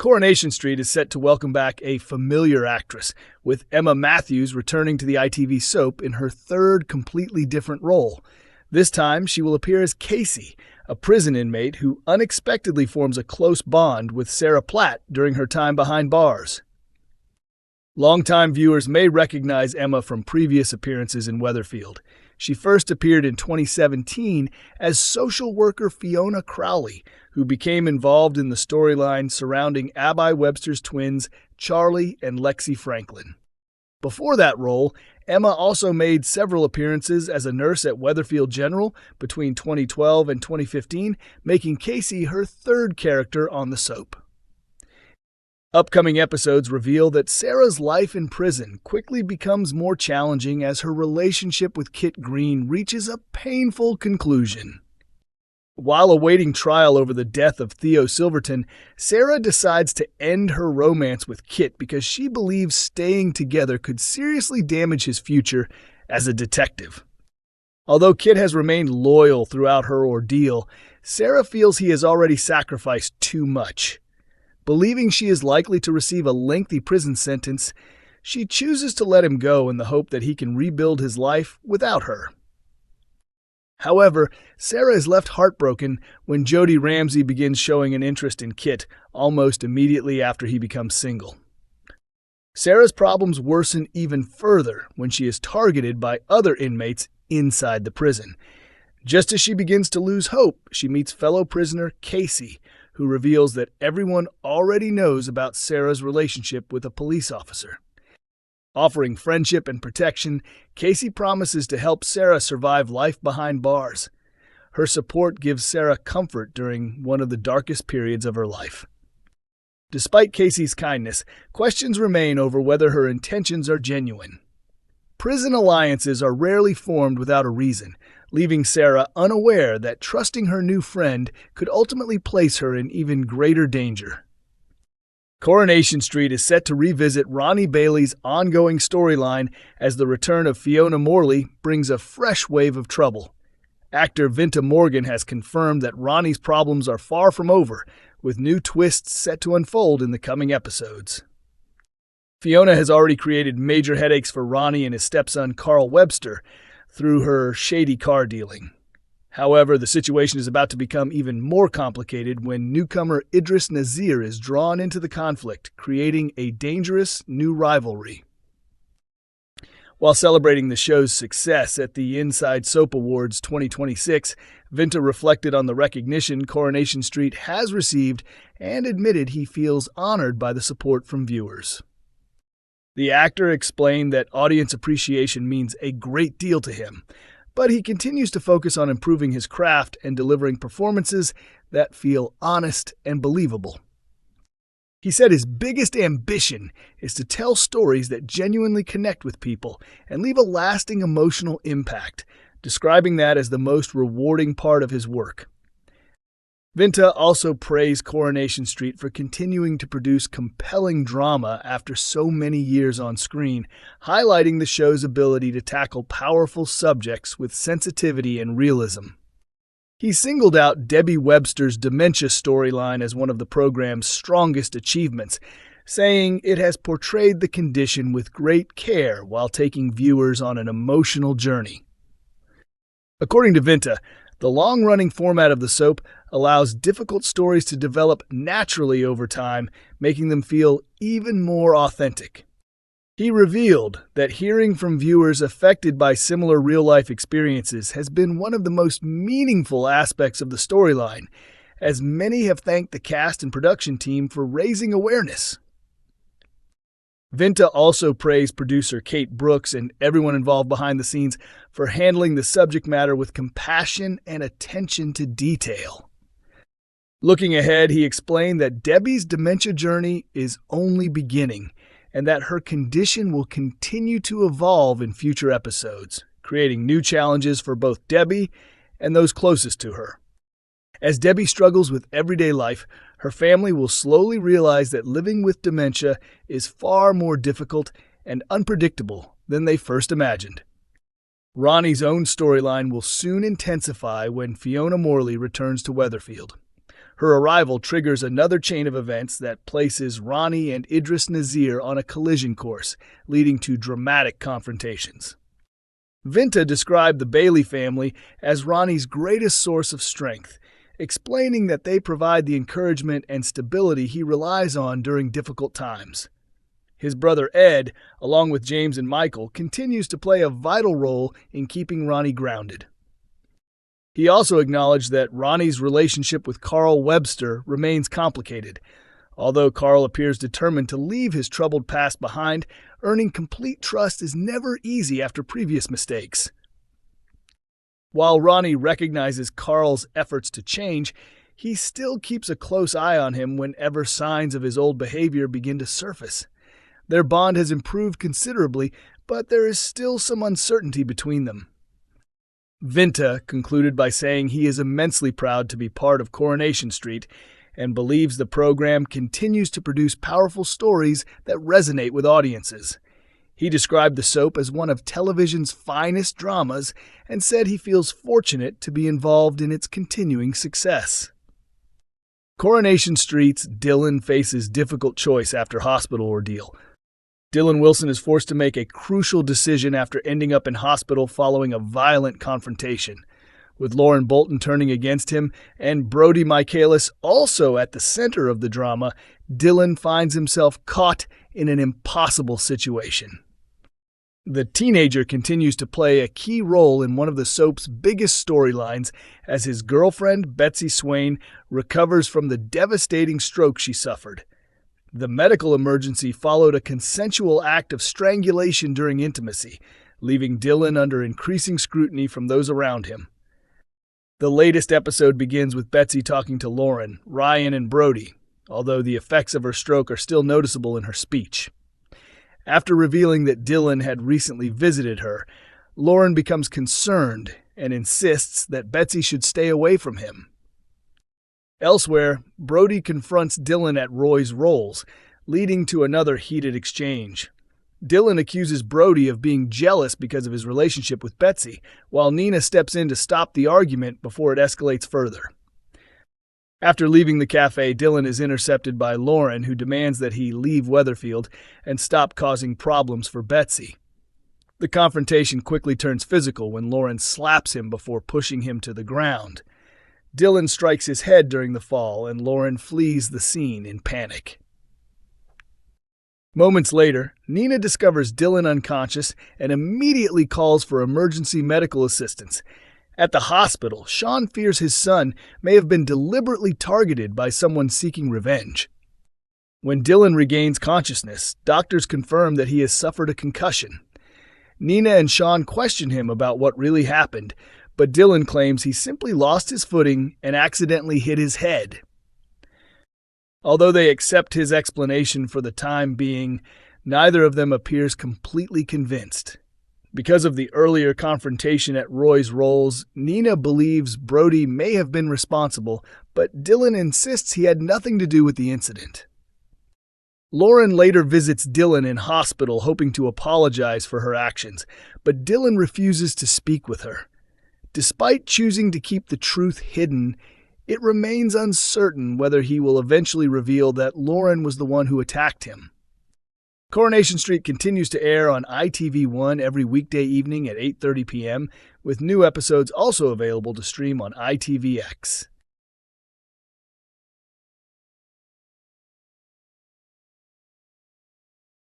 Coronation Street is set to welcome back a familiar actress, with Emma Matthews returning to the ITV soap in her third completely different role. This time, she will appear as Kacey, a prison inmate who unexpectedly forms a close bond with Sarah Platt during her time behind bars. Longtime viewers may recognize Emma from previous appearances in Weatherfield. She first appeared in 2017 as social worker Fiona Crowley, who became involved in the storyline surrounding Abby Webster's twins Charlie and Lexi Franklin. Before that role, Emma also made several appearances as a nurse at Weatherfield General between 2012 and 2015, making Kacey her third character on the soap. Upcoming episodes reveal that Sarah's life in prison quickly becomes more challenging as her relationship with Kit Green reaches a painful conclusion. While awaiting trial over the death of Theo Silverton, Sarah decides to end her romance with Kit because she believes staying together could seriously damage his future as a detective. Although Kit has remained loyal throughout her ordeal, Sarah feels he has already sacrificed too much. Believing she is likely to receive a lengthy prison sentence, she chooses to let him go in the hope that he can rebuild his life without her. However, Sarah is left heartbroken when Jody Ramsey begins showing an interest in Kit almost immediately after he becomes single. Sarah's problems worsen even further when she is targeted by other inmates inside the prison. Just as she begins to lose hope, she meets fellow prisoner Kacey, who reveals that everyone already knows about Sarah's relationship with a police officer. Offering friendship and protection, Kacey promises to help Sarah survive life behind bars. Her support gives Sarah comfort during one of the darkest periods of her life. Despite Kacey's kindness, questions remain over whether her intentions are genuine. Prison alliances are rarely formed without a reason, leaving Sarah unaware that trusting her new friend could ultimately place her in even greater danger. Coronation Street is set to revisit Ronnie Bailey's ongoing storyline as the return of Fiona Morley brings a fresh wave of trouble. Actor Vinta Morgan has confirmed that Ronnie's problems are far from over, with new twists set to unfold in the coming episodes. Fiona has already created major headaches for Ronnie and his stepson Carl Webster through her shady car dealing. However, the situation is about to become even more complicated when newcomer Idris Nazir is drawn into the conflict, creating a dangerous new rivalry. While celebrating the show's success at the Inside Soap Awards 2026, Vinta reflected on the recognition Coronation Street has received and admitted he feels honored by the support from viewers. The actor explained that audience appreciation means a great deal to him, but he continues to focus on improving his craft and delivering performances that feel honest and believable. He said his biggest ambition is to tell stories that genuinely connect with people and leave a lasting emotional impact, describing that as the most rewarding part of his work. Vinta also praised Coronation Street for continuing to produce compelling drama after so many years on screen, highlighting the show's ability to tackle powerful subjects with sensitivity and realism. He singled out Debbie Webster's dementia storyline as one of the program's strongest achievements, saying it has portrayed the condition with great care while taking viewers on an emotional journey. According to Vinta, the long-running format of the soap allows difficult stories to develop naturally over time, making them feel even more authentic. He revealed that hearing from viewers affected by similar real-life experiences has been one of the most meaningful aspects of the storyline, as many have thanked the cast and production team for raising awareness. Vinta also praised producer Kate Brooks and everyone involved behind the scenes for handling the subject matter with compassion and attention to detail. Looking ahead, he explained that Debbie's dementia journey is only beginning and that her condition will continue to evolve in future episodes, creating new challenges for both Debbie and those closest to her. As Debbie struggles with everyday life, her family will slowly realize that living with dementia is far more difficult and unpredictable than they first imagined. Ronnie's own storyline will soon intensify when Fiona Morley returns to Weatherfield. Her arrival triggers another chain of events that places Ronnie and Idris Nazir on a collision course, leading to dramatic confrontations. Vinta described the Bailey family as Ronnie's greatest source of strength, explaining that they provide the encouragement and stability he relies on during difficult times. His brother Ed, along with James and Michael, continues to play a vital role in keeping Ronnie grounded. He also acknowledged that Ronnie's relationship with Carl Webster remains complicated. Although Carl appears determined to leave his troubled past behind, earning complete trust is never easy after previous mistakes. While Ronnie recognizes Carl's efforts to change, he still keeps a close eye on him whenever signs of his old behavior begin to surface. Their bond has improved considerably, but there is still some uncertainty between them. Vinta concluded by saying he is immensely proud to be part of Coronation Street and believes the program continues to produce powerful stories that resonate with audiences. He described the soap as one of television's finest dramas and said he feels fortunate to be involved in its continuing success. Coronation Street's Dylan faces difficult choice after hospital ordeal. Dylan Wilson is forced to make a crucial decision after ending up in hospital following a violent confrontation. With Lauren Bolton turning against him and Brody Michaelis also at the center of the drama, Dylan finds himself caught in an impossible situation. The teenager continues to play a key role in one of the soap's biggest storylines as his girlfriend, Betsy Swain, recovers from the devastating stroke she suffered. The medical emergency followed a consensual act of strangulation during intimacy, leaving Dylan under increasing scrutiny from those around him. The latest episode begins with Betsy talking to Lauren, Ryan, and Brody, although the effects of her stroke are still noticeable in her speech. After revealing that Dylan had recently visited her, Lauren becomes concerned and insists that Betsy should stay away from him. Elsewhere, Brody confronts Dylan at Roy's Rolls, leading to another heated exchange. Dylan accuses Brody of being jealous because of his relationship with Betsy, while Nina steps in to stop the argument before it escalates further. After leaving the cafe, Dylan is intercepted by Lauren, who demands that he leave Weatherfield and stop causing problems for Betsy. The confrontation quickly turns physical when Lauren slaps him before pushing him to the ground. Dylan strikes his head during the fall, and Lauren flees the scene in panic. Moments later, Nina discovers Dylan unconscious and immediately calls for emergency medical assistance. At the hospital, Sean fears his son may have been deliberately targeted by someone seeking revenge. When Dylan regains consciousness, doctors confirm that he has suffered a concussion. Nina and Sean question him about what really happened, but Dylan claims he simply lost his footing and accidentally hit his head. Although they accept his explanation for the time being, neither of them appears completely convinced. Because of the earlier confrontation at Roy's Rolls, Nina believes Brody may have been responsible, but Dylan insists he had nothing to do with the incident. Lauren later visits Dylan in hospital, hoping to apologize for her actions, but Dylan refuses to speak with her. Despite choosing to keep the truth hidden, it remains uncertain whether he will eventually reveal that Lauren was the one who attacked him. Coronation Street continues to air on ITV1 every weekday evening at 8:30 p.m., with new episodes also available to stream on ITVX.